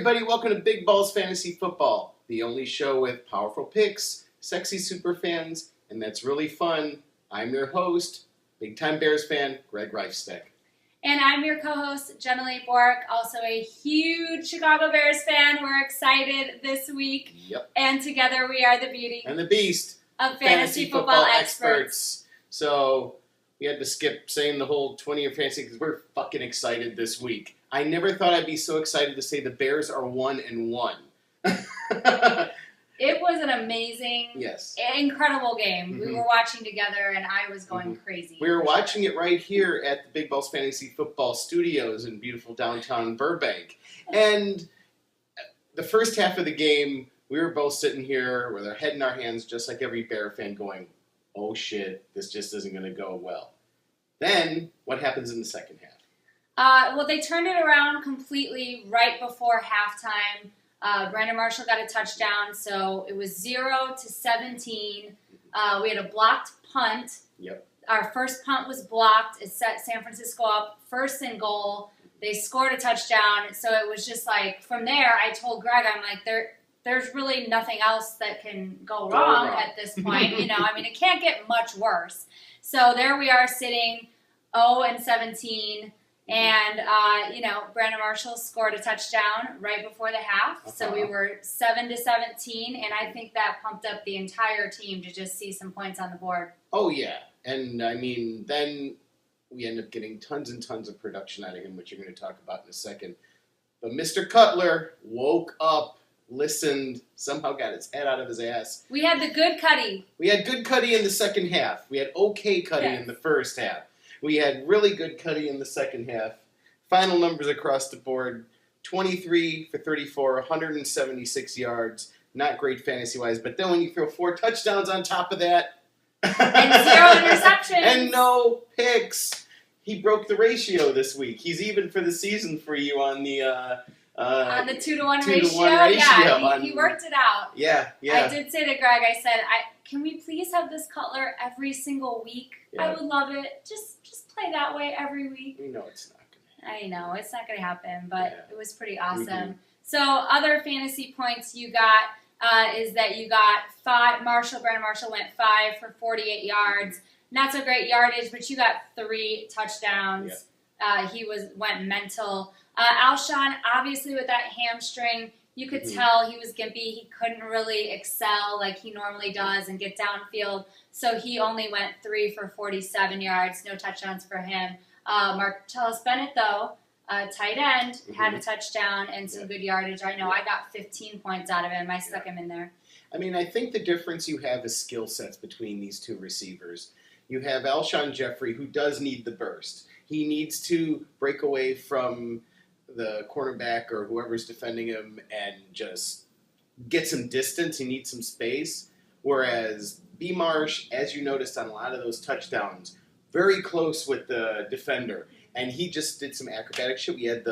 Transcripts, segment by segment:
everybody, welcome to Big Balls Fantasy Football, the only show with powerful picks, sexy super fans, and that's really fun. I'm your host, big-time Bears fan, Greg Reifsteck. And I'm your co-host, Jenilee Bork, also a huge Chicago Bears fan. We're excited this week. Yep. And together we are the beauty And the beast of fantasy football experts. So we had to skip saying the whole 20-year fantasy because we're fucking excited this week. I never thought I'd be so excited to say the Bears are 1-1. It was an amazing, incredible game. We were watching together, and I was going crazy. We were watching it right here at the Big Balls Fantasy Football Studios in beautiful downtown Burbank. And the first half of the game, we were both sitting here with our head in our hands, just like every Bear fan going, oh shit, this just isn't going to go well. Then, what happens in the second half? Well, they turned it around completely right before halftime. Brandon Marshall got a touchdown, so it was 0-17. We had a blocked punt. Yep. Our first punt was blocked. It set San Francisco up 1st and goal. They scored a touchdown, so it was just like, from there, I told Greg, I'm like, there's really nothing else that can go wrong at this point. It can't get much worse. So there we are sitting 0-17. And, Brandon Marshall scored a touchdown right before the half. So we were 7-17, and I think that pumped up the entire team to just see some points on the board. Oh, yeah. And, then we end up getting tons and tons of production out of him, which you're going to talk about in a second. But Mr. Cutler woke up, listened, somehow got his head out of his ass. We had the good Cuddy. We had good Cuddy in the second half. We had okay Cuddy in the first half. We had really good Cuddy in the second half. Final numbers across the board, 23 for 34, 176 yards. Not great fantasy-wise, but then when you throw 4 touchdowns on top of that. And 0 interceptions. And no picks. He broke the ratio this week. He's even for the season for you on the... on the 2-to-1 ratio. Yeah, he worked it out. Yeah. I did say to Greg, I said, can we please have this Cutler every single week? Yeah. I would love it. Just play that way every week. We know it's not going to happen. I know, it's not going to happen, but it was pretty awesome. So other fantasy points you got is that you got 5. Brandon Marshall went 5 for 48 yards. Not so great yardage, but you got 3 touchdowns. Yeah. He went mental. Alshon, obviously with that hamstring, you could tell he was gimpy. He couldn't really excel like he normally does and get downfield. So he only went 3 for 47 yards. No touchdowns for him. Martellus Bennett, though, tight end, had a touchdown and some good yardage. I know I got 15 points out of him. I stuck him in there. I think the difference you have is skill sets between these two receivers. You have Alshon Jeffrey, who does need the burst. He needs to break away from the cornerback or whoever's defending him and just get some distance. He needs some space. Whereas B. Marsh, as you noticed on a lot of those touchdowns, very close with the defender. And he just did some acrobatic shit. We had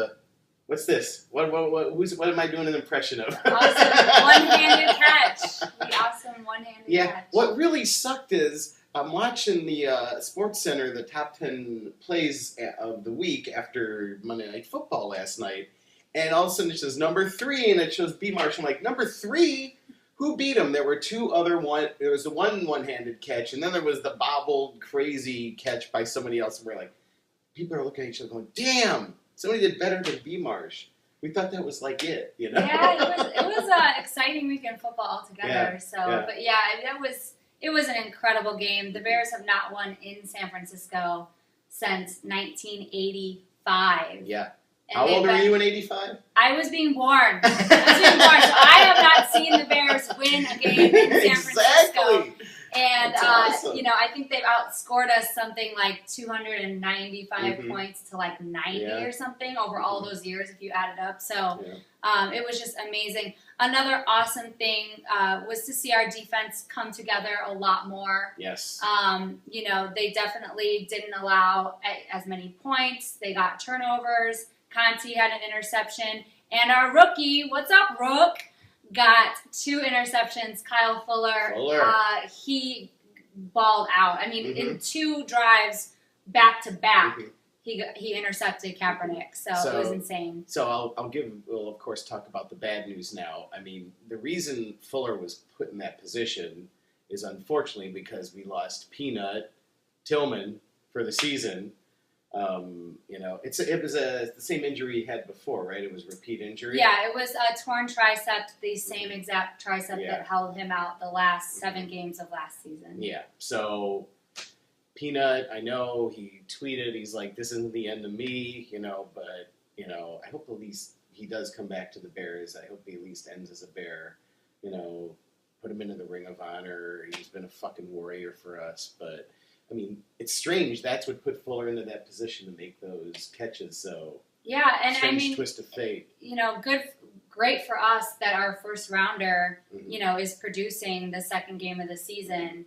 what's this? What am I doing an impression of? Awesome one-handed catch. The awesome one-handed catch. Yeah. What really sucked is I'm watching the Sports Center, the top 10 plays of the week after Monday Night Football last night, and all of a sudden it says number 3, and it shows B. Marsh. I'm like, number 3? Who beat him? There were 2 other there was the one-handed catch, and then there was the bobbled, crazy catch by somebody else, and we're like, people are looking at each other going, damn, somebody did better than B. Marsh. We thought that was like it, you know? Yeah, it was an exciting weekend football altogether. It was an incredible game. The Bears have not won in San Francisco since 1985. Yeah. How old were you in 85? I was being born. So I have not seen the Bears win a game in San Francisco. And, awesome. I think they've outscored us something like 295 points to like 90 or something over all those years if you add it up. So it was just amazing. Another awesome thing was to see our defense come together a lot more. Yes. They definitely didn't allow as many points. They got turnovers. Conti had an interception. And our rookie, what's up, Rook? Got 2 interceptions. Kyle Fuller. He balled out. In 2 drives back to back, he intercepted Kaepernick, so it was insane. So we'll of course talk about the bad news now. I mean, the reason Fuller was put in that position is unfortunately because we lost Peanut Tillman for the season. It was the same injury he had before, right? It was repeat injury. Yeah, it was a torn tricep, the same exact tricep that held him out the last 7 games of last season. Yeah, so Peanut, I know he tweeted, he's like, this isn't the end of me, but, I hope at least he does come back to the Bears. I hope he at least ends as a Bear, put him into the Ring of Honor. He's been a fucking warrior for us, but, I mean, it's strange. That's what put Fuller into that position to make those catches, so. Yeah, and strange twist of fate. Great for us that our first rounder, is producing the second game of the season.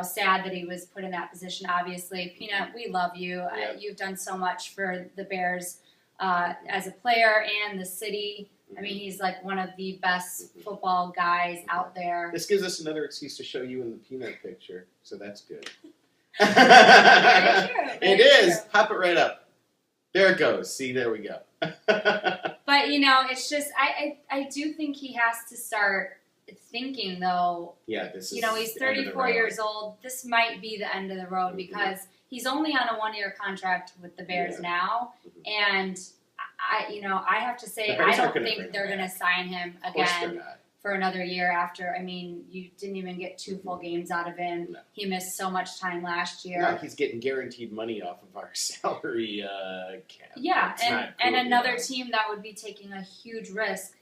Sad that he was put in that position, obviously. Peanut, we love you. Yeah. You've done so much for the Bears as a player and the city. I mean, he's like one of the best football guys out there. This gives us another excuse to show you in the Peanut picture, so that's good. Very true. It is. Pop it right up. There it goes. See, there we go. But, it's just, I do think he has to start thinking, though. Yeah, this is he's 34 years old. This might be the end of the road because he's only on a 1-year contract with the Bears now. And, I have to say, I don't think they're going to sign him again for another year after. I mean, you didn't even get 2 full games out of him. No. He missed so much time last year. No, he's getting guaranteed money off of our salary cap. Yeah, and another team that would be taking a huge risk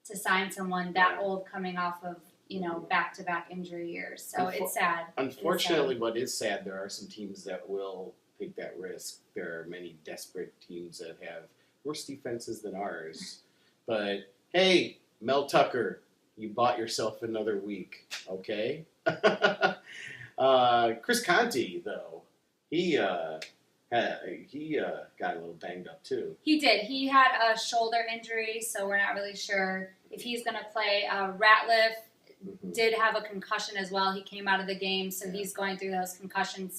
to sign someone that old coming off of, back-to-back injury years. So it's sad. Unfortunately, what is sad, there are some teams that will take that risk. There are many desperate teams that have worse defenses than ours. But, hey, Mel Tucker, you bought yourself another week, okay? Chris Conte, though, he got a little banged up, too. He did. He had a shoulder injury, so we're not really sure if he's going to play. Ratliff did have a concussion as well. He came out of the game, so he's going through those concussion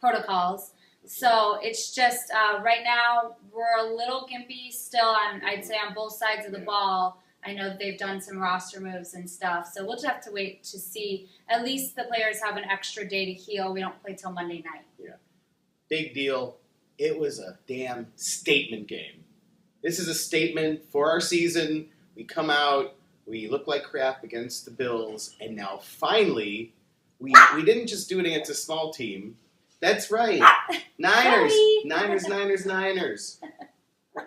protocols. So it's just right now we're a little gimpy still I'd say on both sides of the ball. I know that they've done some roster moves and stuff, so we'll just have to wait to see. At least the players have an extra day to heal. We don't play till Monday night. Yeah. Big deal. It was a damn statement game. This is a statement for our season. We come out, we look like crap against the Bills, and now finally, we didn't just do it against a small team. That's right. Niners. Niners.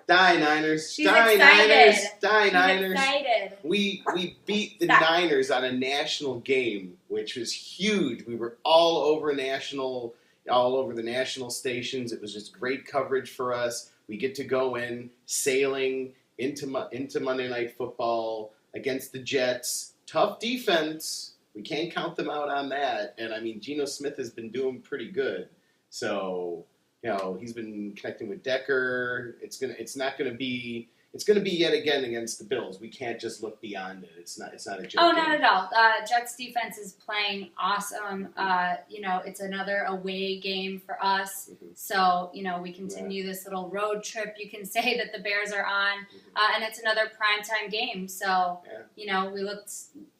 Die, Niners. She's Die, excited. Niners. Die, She's Niners. excited. We beat the Niners on a national game, which was huge. We were all over the national stations. It was just great coverage for us. We get to go in sailing into Monday Night Football against the Jets. Tough defense. We can't count them out on that. And, I mean, Geno Smith has been doing pretty good. So, he's been connecting with Decker. It's going to be yet again against the Bills. We can't just look beyond it. It's not a joke. Oh, not at all. Jets defense is playing awesome. It's another away game for us. So, we continue this little road trip, you can say, that the Bears are on. And it's another primetime game. So, we looked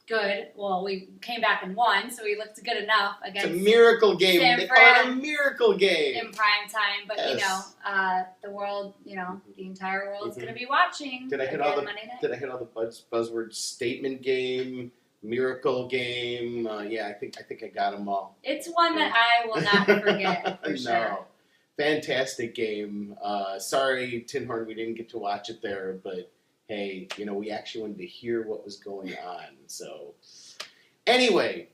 good. Well, we came back and won, so we looked good enough against. It's a miracle game. San They Fran call it a miracle game in prime time. But yes. The world, the entire world's going to be watching. Did I hit all the buzzwords? Statement game, miracle game. I think I got them all. It's one that I will not forget for sure. No. Fantastic game. Sorry, Tinhorn, we didn't get to watch it there, but hey, we actually wanted to hear what was going on. So, anyway,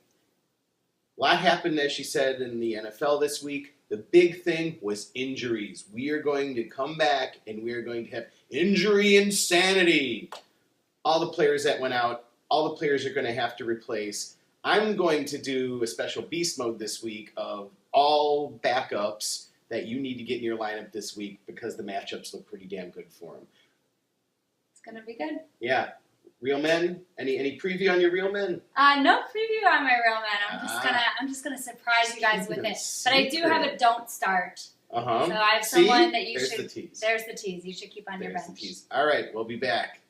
a lot happened, as she said, in the NFL this week. The big thing was injuries. We are going to come back, and we are going to have injury insanity. All the players that went out, all the players are going to have to replace. I'm going to do a special beast mode this week of all backups that you need to get in your lineup this week because the matchups look pretty damn good for them. Gonna be good. Yeah. Real men? Any preview on your real men? No preview on my real men. I'm just gonna surprise you guys with it. But I do have a don't start. Uh-huh. So I have someone that you There's should... the tease. There's the tease. You should keep on your There's bench. the tease. All right, we'll be back.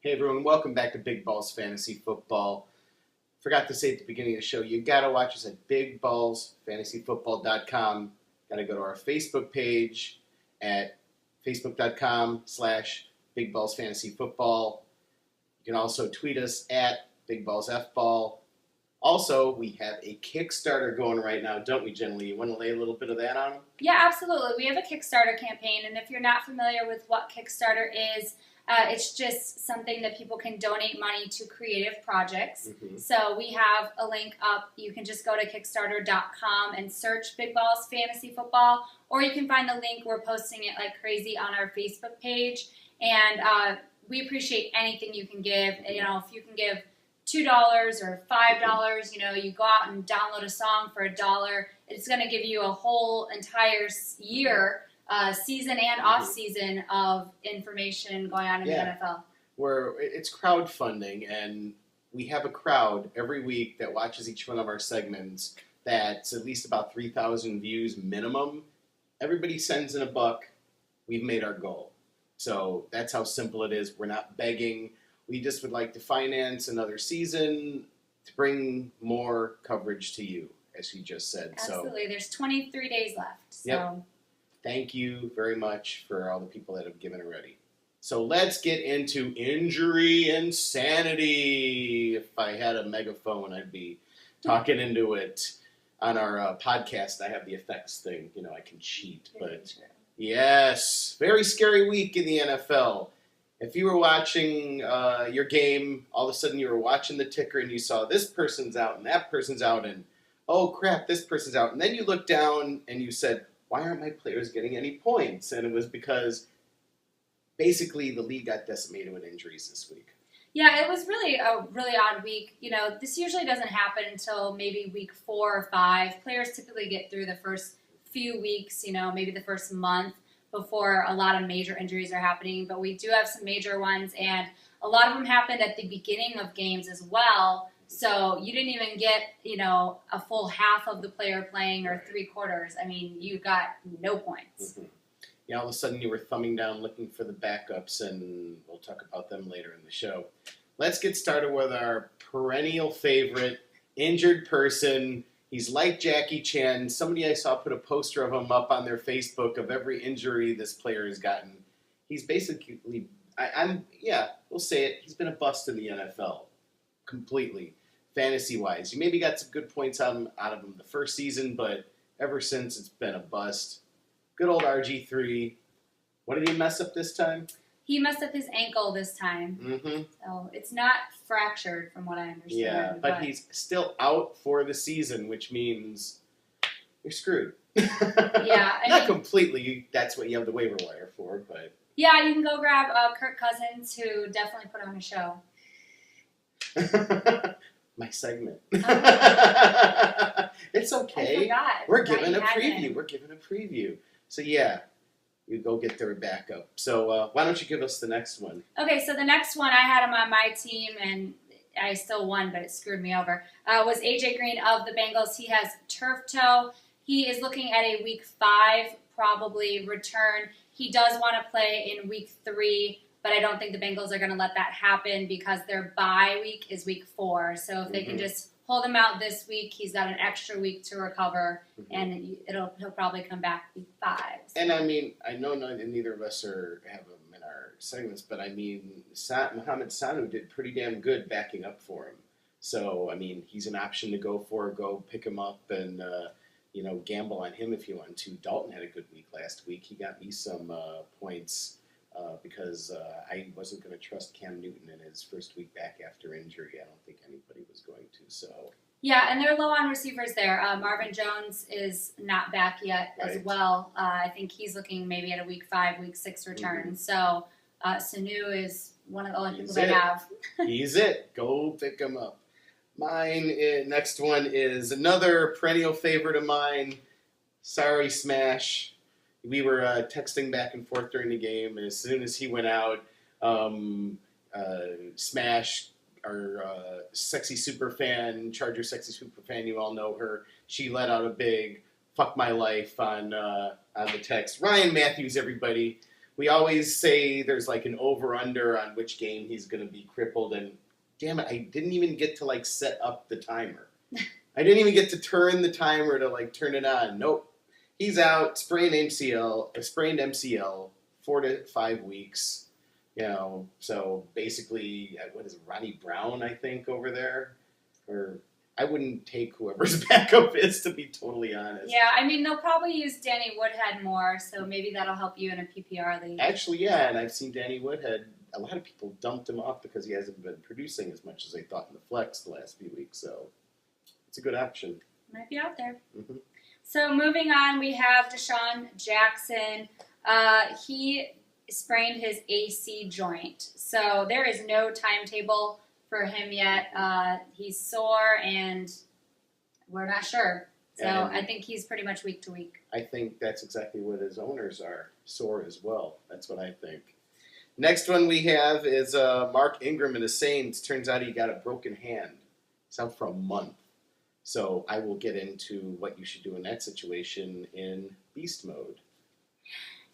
Hey everyone, welcome back to Big Balls Fantasy Football. Forgot to say at the beginning of the show, you gotta watch us at bigballsfantasyfootball.com. Gotta go to our Facebook page at facebook.com/bigballsfantasyfootball. You can also tweet us at bigballsfball. Also, we have a Kickstarter going right now, don't we, Jenilee? You want to lay a little bit of that on them? Yeah, absolutely. We have a Kickstarter campaign, and if you're not familiar with what Kickstarter is, it's just something that people can donate money to creative projects. Mm-hmm. So we have a link up. You can just go to Kickstarter.com and search Big Balls Fantasy Football, or you can find the link. We're posting it like crazy on our Facebook page, and we appreciate anything you can give. You know, if you can give $2 or $5, you know, you go out and download a song for $1. It's going to give you a whole entire year, season and off season of information going on in the NFL. It's crowdfunding, and we have a crowd every week that watches each one of our segments. That's at least about 3,000 views minimum. Everybody sends in $1. We've made our goal. So that's how simple it is. We're not begging. We just would like to finance another season to bring more coverage to you, as you just said. Absolutely. There's 23 days left. So. Yep. Thank you very much for all the people that have given already. So let's get into Injury Insanity. If I had a megaphone, I'd be talking into it. On our podcast, I have the effects thing. You know, I can cheat. But yes, very scary week in the NFL. If you were watching your game, all of a sudden you were watching the ticker and you saw this person's out and that person's out and, oh crap, this person's out. And then you looked down and you said, why aren't my players getting any points? And it was because basically the league got decimated with injuries this week. Yeah, it was really a really odd week. You know, this usually doesn't happen until maybe week 4 or 5. Players typically get through the first few weeks, you know, maybe the first month before a lot of major injuries are happening. But we do have some major ones, and a lot of them happened at the beginning of games as well. So you didn't even get, you know, a full half of the player playing or 3/4. I mean, you got no points. Mm-hmm. Yeah, all of a sudden you were thumbing down looking for the backups, and we'll talk about them later in the show. Let's get started with our perennial favorite, injured person. He's like Jackie Chan. Somebody I saw put a poster of him up on their Facebook of every injury this player has gotten. He's basically, we'll say it, he's been a bust in the NFL. Completely. Fantasy-wise. You maybe got some good points out of him the first season, but ever since it's been a bust. Good old RG3. What did he mess up this time? He messed up his ankle this time. Mm-hmm. So it's not fractured from what I understand. Yeah, but he's still out for the season, which means you're screwed. Yeah. Not completely. That's what you have the waiver wire for, but... Yeah, you can go grab Kirk Cousins, who definitely put on a show. My segment. Oh. It's okay. I forgot. We're giving a preview. So yeah, you go get their backup. So why don't you give us the next one? Okay, so the next one I had him on my team, and I still won, but it screwed me over, was A.J. Green of the Bengals. He has turf toe. He is looking at a week 5 probably return. He does want to play in week 3, but I don't think the Bengals are going to let that happen because their bye week is week 4. So if they can just hold him out this week, he's got an extra week to recover, and he'll probably come back week 5. So. And I mean, I know neither of us have him in our segments, but I mean, Mohamed Sanu did pretty damn good backing up for him. So, I mean, he's an option to go pick him up and, gamble on him if you want to. Dalton had a good week last week. He got me some points because I wasn't going to trust Cam Newton in his first week back after injury. I don't think anybody was going to. So yeah, and they're low on receivers there. Marvin Jones is not back yet as well. I think he's looking maybe at a week 5, week 6 return. So Sanu is one of the only people they have. He's it. Go pick him up. Next one is another perennial favorite of mine. Sorry, Smash. We were texting back and forth during the game, and as soon as he went out, Smash, our sexy super fan, Charger sexy super fan, you all know her. She let out a big "fuck my life" on the text. Ryan Matthews, everybody. We always say there's like an over/under on which game he's going to be crippled, and damn it, I didn't even get to like set up the timer. I didn't even get to turn the timer to like turn it on. Nope. He's out, sprained MCL, 4 to 5 weeks. So basically, what is it, Ronnie Brown, I think, over there? Or I wouldn't take whoever's backup is, to be totally honest. Yeah, I mean, they'll probably use Danny Woodhead more, so maybe that'll help you in a PPR league. Actually, yeah, and I've seen Danny Woodhead. A lot of people dumped him off because he hasn't been producing as much as they thought in the flex the last few weeks, so it's a good option. Might be out there. Mm-hmm. So moving on, we have Deshaun Jackson. He sprained his AC joint. So there is no timetable for him yet. He's sore, and we're not sure. So And I think he's pretty much week to week. I think that's exactly what his owners are, sore as well. That's what I think. Next one we have is Mark Ingram and the Saints. Turns out he got a broken hand. He's out for a month. So I will get into what you should do in that situation in beast mode.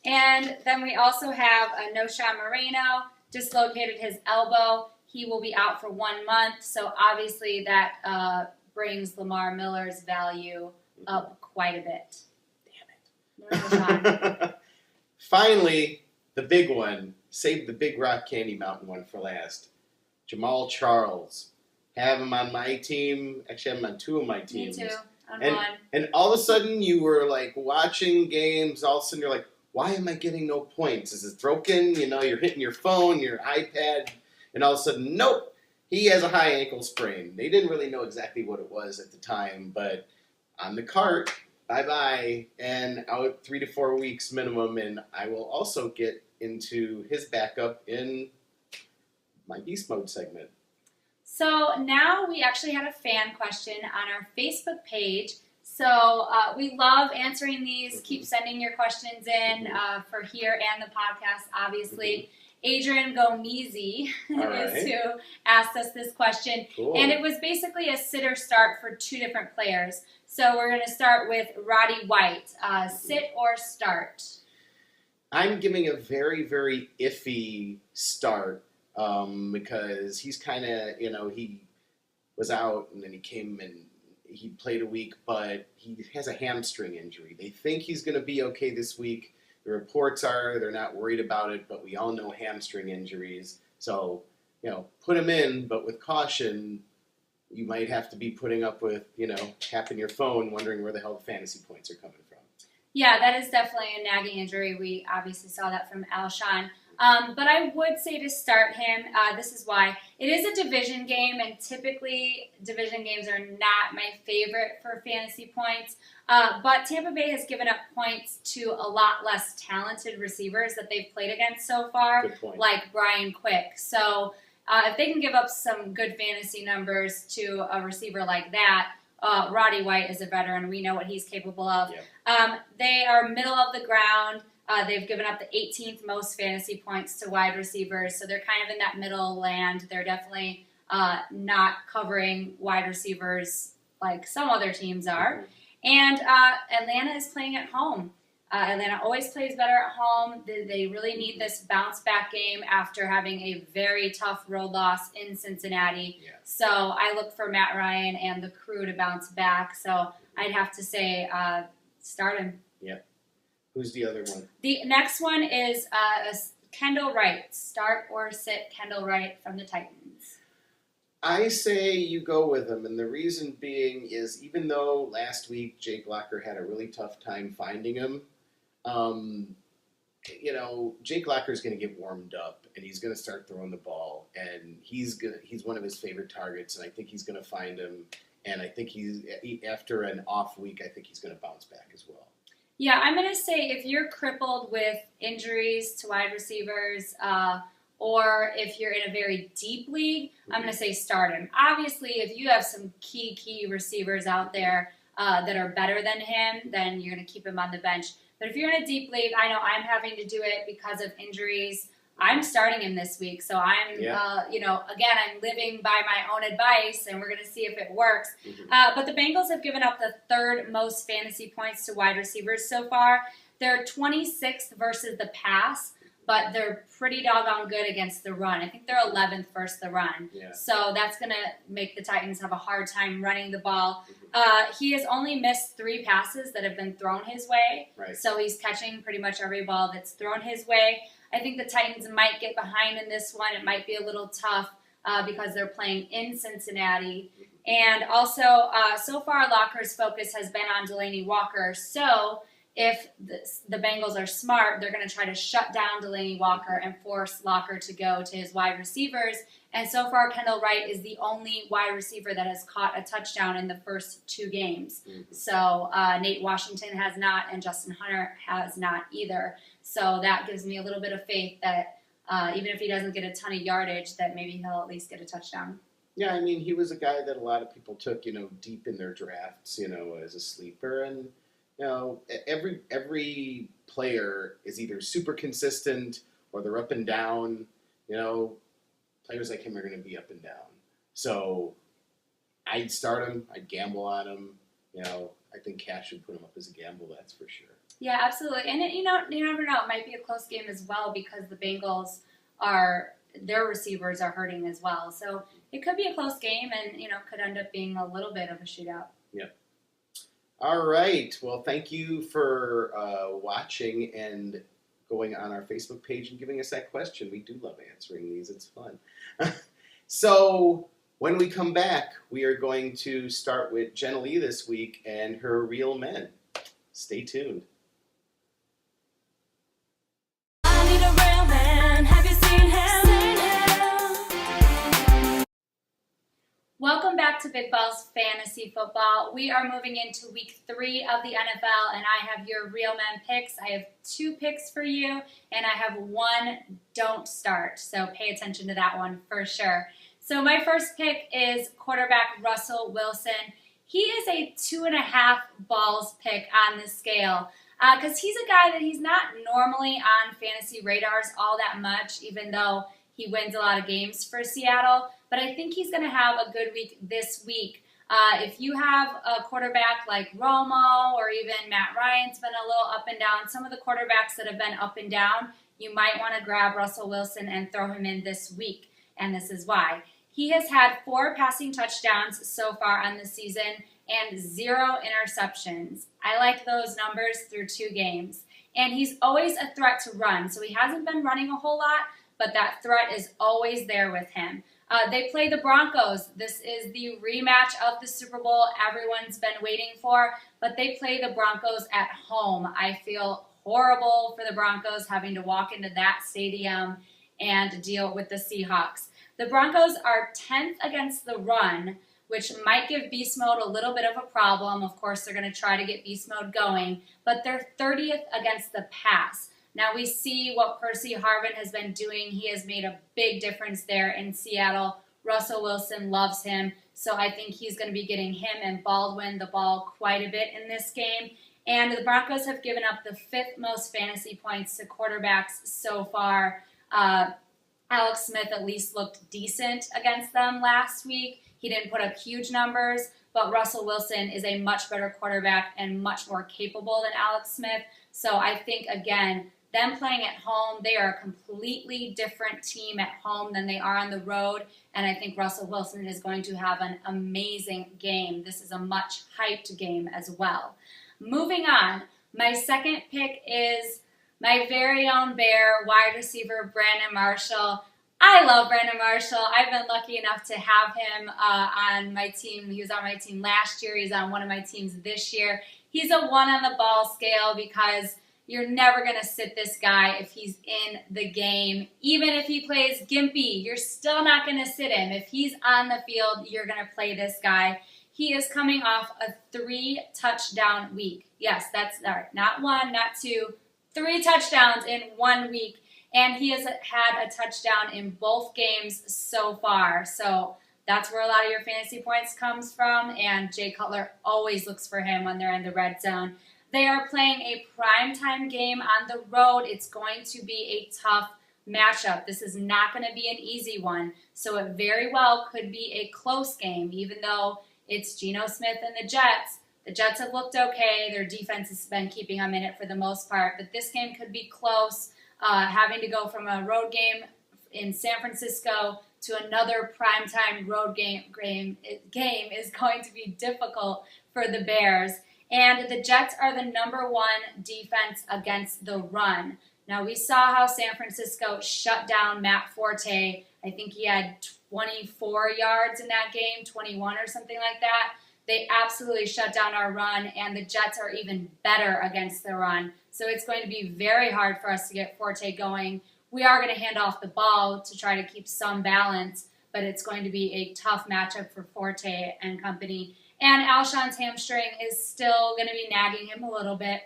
And then we also have Nosha Moreno, dislocated his elbow. He will be out for 1 month. So obviously that brings Lamar Miller's value up quite a bit. Damn it. Finally, the big one. Save the Big Rock Candy Mountain one for last. Jamal Charles. Have him on my team. Actually, I have him on 2 of my teams. Me too. On and, one. And all of a sudden, you were like watching games. All of a sudden, you're like, why am I getting no points? Is it broken? You're hitting your phone, your iPad, and all of a sudden, nope. He has a high ankle sprain. They didn't really know exactly what it was at the time, but on the cart, bye-bye, and out 3 to 4 weeks minimum, and I will also get into his backup in my Beast Mode segment. So now we actually had a fan question on our Facebook page. So we love answering these. Keep sending your questions in for here and the podcast, obviously. Adrian Gomezi is who asked us this question. Cool. And it was basically a sit or start for 2 different players. So we're going to start with Roddy White. Sit or start? I'm giving a very, very iffy start because he's kind of, he was out and then he came and he played a week, but he has a hamstring injury. They think he's going to be okay this week. The reports are they're not worried about it, but we all know hamstring injuries. So, put him in, but with caution. You might have to be putting up with, tapping your phone, wondering where the hell the fantasy points are coming from. Yeah, that is definitely a nagging injury. We obviously saw that from Alshon. But I would say to start him. This is why. It is a division game, and typically division games are not my favorite for fantasy points. But Tampa Bay has given up points to a lot less talented receivers that they've played against so far, like Brian Quick. So if they can give up some good fantasy numbers to a receiver like that, Roddy White is a veteran. We know what he's capable of. Yep. They are middle of the ground. They've given up the 18th most fantasy points to wide receivers, so they're kind of in that middle land. They're definitely not covering wide receivers like some other teams are. And Atlanta is playing at home. Atlanta always plays better at home. They really need this bounce-back game after having a very tough road loss in Cincinnati. Yeah. So I look for Matt Ryan and the crew to bounce back. So I'd have to say start him. Yep. Who's the other one? The next one is Kendall Wright. Start or sit Kendall Wright from the Titans. I say you go with him, and the reason being is even though last week Jake Locker had a really tough time finding him, Jake Locker's going to get warmed up, and he's going to start throwing the ball, and he's one of his favorite targets, and I think he's going to find him, and I think after an off week, I think he's going to bounce back as well. Yeah, I'm going to say if you're crippled with injuries to wide receivers, or if you're in a very deep league, I'm going to say start him. Obviously, if you have some key receivers out there, that are better than him, then you're going to keep him on the bench. But if you're in a deep league, I know I'm having to do it because of injuries. I'm starting him this week, so I'm, again, I'm living by my own advice, and we're going to see if it works. But the Bengals have given up the 3rd most fantasy points to wide receivers so far. They're 26th versus the pass, but they're pretty doggone good against the run. I think they're 11th versus the run. Yeah. So that's going to make the Titans have a hard time running the ball. He has only missed 3 passes that have been thrown his way. Right. So he's catching pretty much every ball that's thrown his way. I think the Titans might get behind in this one. It might be a little tough because they're playing in Cincinnati. And also, so far, Locker's focus has been on Delanie Walker. So if the Bengals are smart, they're going to try to shut down Delanie Walker and force Locker to go to his wide receivers. And so far, Kendall Wright is the only wide receiver that has caught a touchdown in the first 2 games. So Nate Washington has not, and Justin Hunter has not either. So that gives me a little bit of faith that even if he doesn't get a ton of yardage, that maybe he'll at least get a touchdown. Yeah, I mean, he was a guy that a lot of people took, deep in their drafts, as a sleeper. And, every player is either super consistent or they're up and down. Players like him are going to be up and down. So I'd start him. I'd gamble on him. I think cash would put him up as a gamble, that's for sure. Yeah, absolutely. And, you never know. It might be a close game as well because the Bengals their receivers are hurting as well. So it could be a close game and, could end up being a little bit of a shootout. Yep. All right. Well, thank you for watching and going on our Facebook page and giving us that question. We do love answering these. It's fun. So when we come back, we are going to start with Jenilee this week and her real men. Stay tuned. I need a real man. Have you seen him? Welcome back to Big Balls Fantasy Football. We are moving into week 3 of the NFL, and I have your real men picks. I have 2 picks for you, and I have 1 don't start. So pay attention to that one for sure. So my first pick is quarterback Russell Wilson. He is a 2.5 balls pick on the scale because he's a guy that he's not normally on fantasy radars all that much, even though he wins a lot of games for Seattle. But I think he's going to have a good week this week. If you have a quarterback like Romo or even Matt Ryan's been a little up and down, some of the quarterbacks that have been up and down, you might want to grab Russell Wilson and throw him in this week. And this is why. He has had 4 passing touchdowns so far on the season and 0 interceptions. I like those numbers through 2 games. And he's always a threat to run. So he hasn't been running a whole lot, but that threat is always there with him. They play the Broncos. This is the rematch of the Super Bowl everyone's been waiting for, but they play the Broncos at home. I feel horrible for the Broncos having to walk into that stadium and deal with the Seahawks. The Broncos are 10th against the run, which might give beast mode a little bit of a problem. Of course, they're going to try to get beast mode going, but they're 30th against the pass. Now we see what Percy Harvin has been doing. He has made a big difference there in Seattle. Russell Wilson loves him, so I think he's going to be getting him and Baldwin the ball quite a bit in this game. And the Broncos have given up the 5th most fantasy points to quarterbacks so far. Alex Smith at least looked decent against them last week. He didn't put up huge numbers, but Russell Wilson is a much better quarterback and much more capable than Alex Smith. So I think, again, them playing at home, they are a completely different team at home than they are on the road, and I think Russell Wilson is going to have an amazing game. This is a much hyped game as well. Moving on, my second pick is my very own Bear, wide receiver Brandon Marshall. I love Brandon Marshall. I've been lucky enough to have him on my team. He was on my team last year. He's on one of my teams this year. He's a 1 on the ball scale because you're never going to sit this guy if he's in the game. Even if he plays gimpy, you're still not going to sit him. If he's on the field, you're going to play this guy. He is coming off a 3-touchdown week. Yes, that's not 1, not 2, 3 touchdowns in 1 week. And he has had a touchdown in both games so far. So That's where a lot of your fantasy points comes from, and Jay Cutler always looks for him when they're in the red zone. They are playing a primetime game on the road. It's going to be a tough matchup. This is not going to be an easy one, so it very well could be a close game, even though it's Geno Smith and the Jets. The Jets have looked okay. Their defense has been keeping them in it for the most part, but this game could be close. Having to go from a road game in San Francisco to another primetime road game is going to be difficult for the Bears. And the Jets are the number 1 defense against the run. Now, we saw how San Francisco shut down Matt Forte. I think he had 24 yards in that game, 21 or something like that. They absolutely shut down our run, and the Jets are even better against the run. So it's going to be very hard for us to get Forte going. We are going to hand off the ball to try to keep some balance, but it's going to be a tough matchup for Forte and company. And Alshon's hamstring is still going to be nagging him a little bit.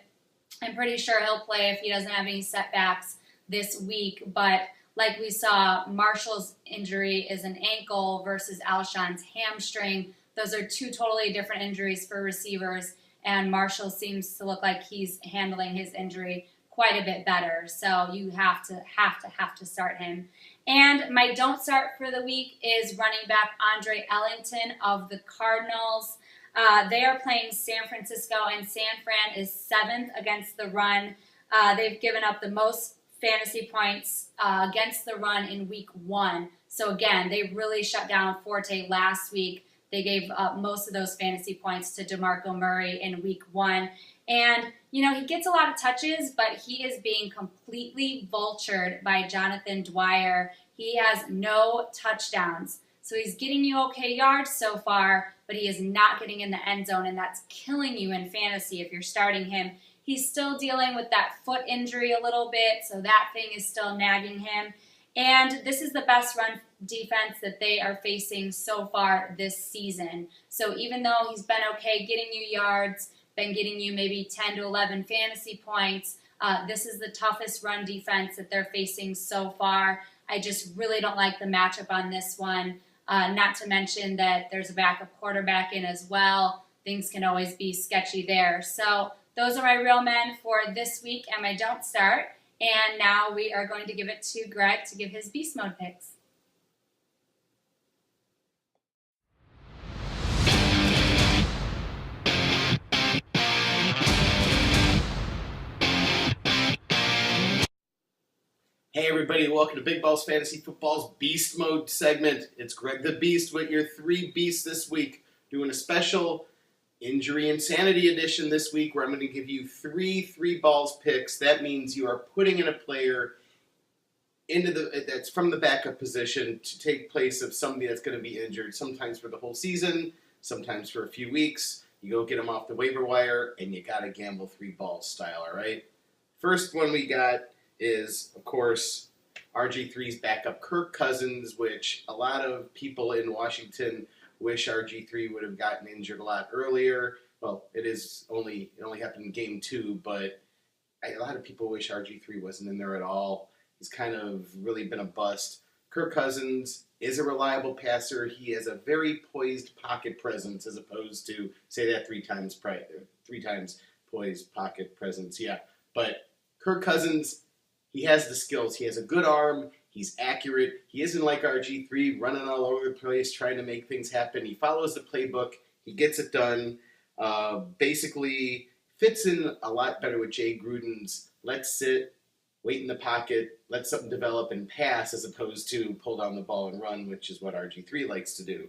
I'm pretty sure he'll play if he doesn't have any setbacks this week, but like we saw, Marshall's injury is an ankle versus Alshon's hamstring. Those are 2 totally different injuries for receivers, and Marshall seems to look like he's handling his injury quite a bit better. So you have to start him. And my don't start for the week is running back Andre Ellington of the Cardinals. They are playing San Francisco, and San Fran is 7th against the run. They've given up the most fantasy points against the run in week 1. So again, they really shut down Forte last week. They gave up most of those fantasy points to DeMarco Murray in week 1. And, he gets a lot of touches, but he is being completely vultured by Jonathan Dwyer. He has no touchdowns. So he's getting you okay yards so far, but he is not getting in the end zone, and that's killing you in fantasy if you're starting him. He's still dealing with that foot injury a little bit, so that thing is still nagging him. And this is the best run defense that they are facing so far this season. So even though he's been okay getting you yards, been getting you maybe 10 to 11 fantasy points, this is the toughest run defense that they're facing so far. I just really don't like the matchup on this one. Not to mention that there's a backup quarterback in as well. Things can always be sketchy there. So those are my real men for this week and my don't start. And now we are going to give it to Greg to give his beast mode picks. Hey everybody, welcome to Big Balls Fantasy Football's Beast Mode segment. It's Greg the Beast with your 3 beasts this week, doing a special Injury Insanity edition this week where I'm going to give you 3 balls picks. That means you are putting in a player that's from the backup position to take place of somebody that's going to be injured, sometimes for the whole season, sometimes for a few weeks. You go get them off the waiver wire, and you got to gamble 3 balls style, all right? First one we got is, of course, RG3's backup Kirk Cousins, which a lot of people in Washington wish RG3 would have gotten injured a lot earlier. Well, it only happened in game 2, but a lot of people wish RG3 wasn't in there at all. He's kind of really been a bust. Kirk Cousins is a reliable passer. He has a very poised pocket presence as opposed to, say that 3 times poised pocket presence. Yeah, but Kirk Cousins, he has the skills. He has a good arm. He's accurate. He isn't like RG3 running all over the place trying to make things happen. He follows the playbook. He gets it done. Basically fits in a lot better with Jay Gruden's let's sit, wait in the pocket, let something develop and pass as opposed to pull down the ball and run, which is what RG3 likes to do.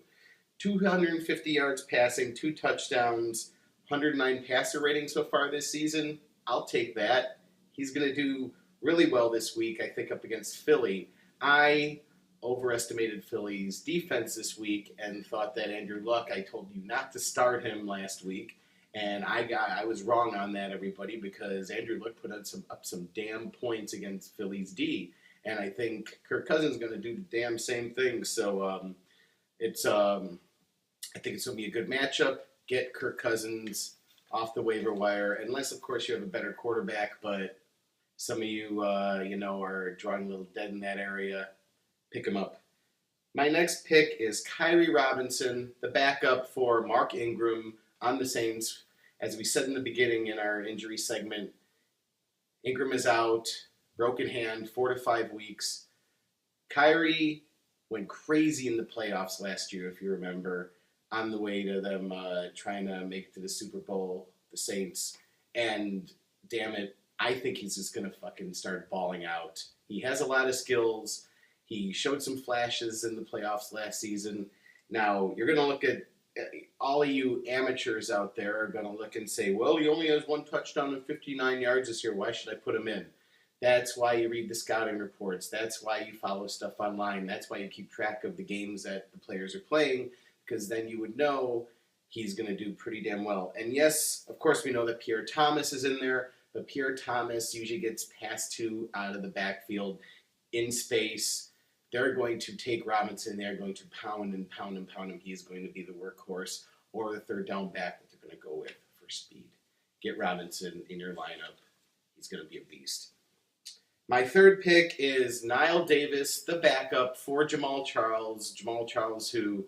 250 yards passing, 2 touchdowns, 109 passer rating so far this season. I'll take that. He's going to do really well this week, I think, up against Philly. I overestimated Philly's defense this week and thought that Andrew Luck, I told you not to start him last week, and I was wrong on that, everybody, because Andrew Luck put up some damn points against Philly's D, and I think Kirk Cousins is going to do the damn same thing. So I think it's going to be a good matchup. Get Kirk Cousins off the waiver wire, unless, of course, you have a better quarterback, but some of you, are drawing a little dead in that area. Pick him up. My next pick is Kyrie Robinson, the backup for Mark Ingram on the Saints. As we said in the beginning in our injury segment, Ingram is out, broken hand, 4 to 5 weeks. Kyrie went crazy in the playoffs last year, if you remember, on the way to them trying to make it to the Super Bowl, the Saints. And damn it, I think he's just going to fucking start balling out. He has a lot of skills. He showed some flashes in the playoffs last season. Now, you're going to look at all of you amateurs out there are going to look and say, well, he only has 1 touchdown and 59 yards this year. Why should I put him in? That's why you read the scouting reports. That's why you follow stuff online. That's why you keep track of the games that the players are playing, because then you would know he's going to do pretty damn well. And yes, of course, we know that Pierre Thomas is in there, but Pierre Thomas usually gets passed to out of the backfield in space. They're going to take Robinson. They're going to pound and pound and pound him. He's going to be the workhorse or the third down back that they're going to go with for speed. Get Robinson in your lineup. He's going to be a beast. My third pick is Niall Davis, the backup for Jamal Charles. Jamal Charles, who,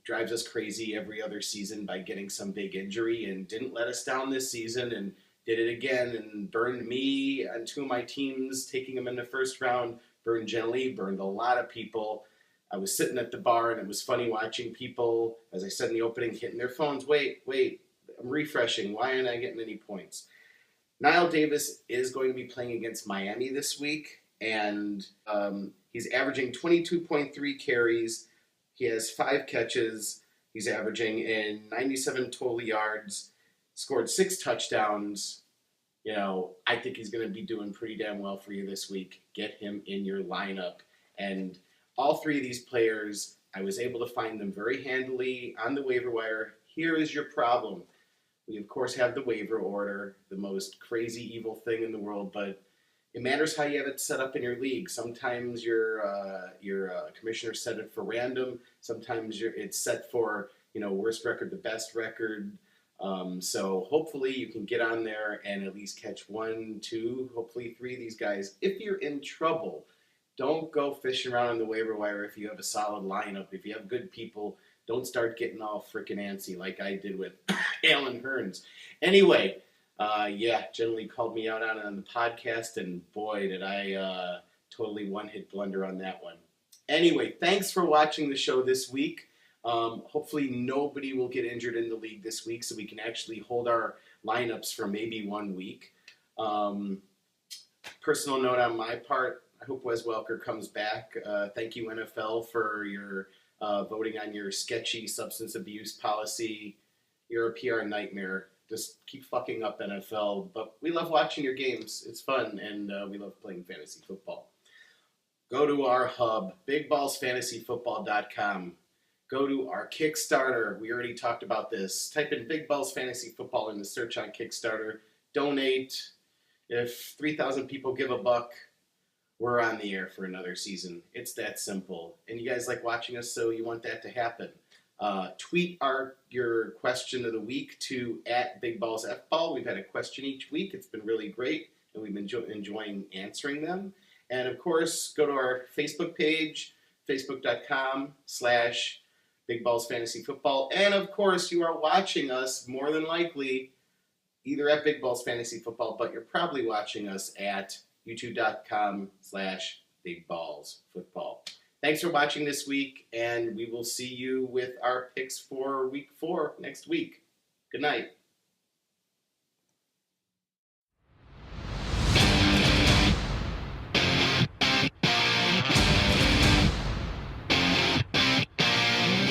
drives us crazy every other season by getting some big injury and didn't let us down this season and did it again and burned me on 2 of my teams, taking him in the first round. Burned Jenilee, burned a lot of people. I was sitting at the bar, and it was funny watching people, as I said in the opening, hitting their phones. Wait, I'm refreshing. Why aren't I getting any points? Niall Davis is going to be playing against Miami this week, and he's averaging 22.3 carries. He has 5 catches. He's averaging in 97 total yards, scored 6 touchdowns. I think he's going to be doing pretty damn well for you this week. Get him in your lineup. And all 3 of these players, I was able to find them very handily on the waiver wire. Here is your problem. We, of course, have the waiver order, the most crazy, evil thing in the world, but it matters how you have it set up in your league. Sometimes your commissioner set it for random. Sometimes it's set for, worst record to best record. So hopefully you can get on there and at least catch 1, 2, hopefully 3 of these guys. If you're in trouble, don't go fishing around on the waiver wire if you have a solid lineup. If you have good people, don't start getting all freaking antsy like I did with Alan Hearns. Anyway, Jenilee called me out on the podcast, and boy, did I totally one-hit blunder on that one. Anyway, thanks for watching the show this week. Hopefully nobody will get injured in the league this week so we can actually hold our lineups for maybe 1 week. Personal note on my part, I hope Wes Welker comes back. Thank you, NFL, for your voting on your sketchy substance abuse policy. You're a PR nightmare. Just keep fucking up, NFL. But we love watching your games. It's fun, and we love playing fantasy football. Go to our hub, BigBallsFantasyFootball.com. Go to our Kickstarter. We already talked about this. Type in Big Balls Fantasy Football in the search on Kickstarter. Donate. If 3,000 people give $1, we're on the air for another season. It's that simple. And you guys like watching us, so you want that to happen. Tweet your question of the week to @BigBallsFBall. We've had a question each week. It's been really great, and we've been enjoying answering them. And, of course, go to our Facebook page, facebook.com/Big Balls Fantasy Football. And, of course, you are watching us more than likely either at Big Balls Fantasy Football, but you're probably watching us at youtube.com/Big Balls Football. Thanks for watching this week, and we will see you with our picks for week 4 next week. Good night.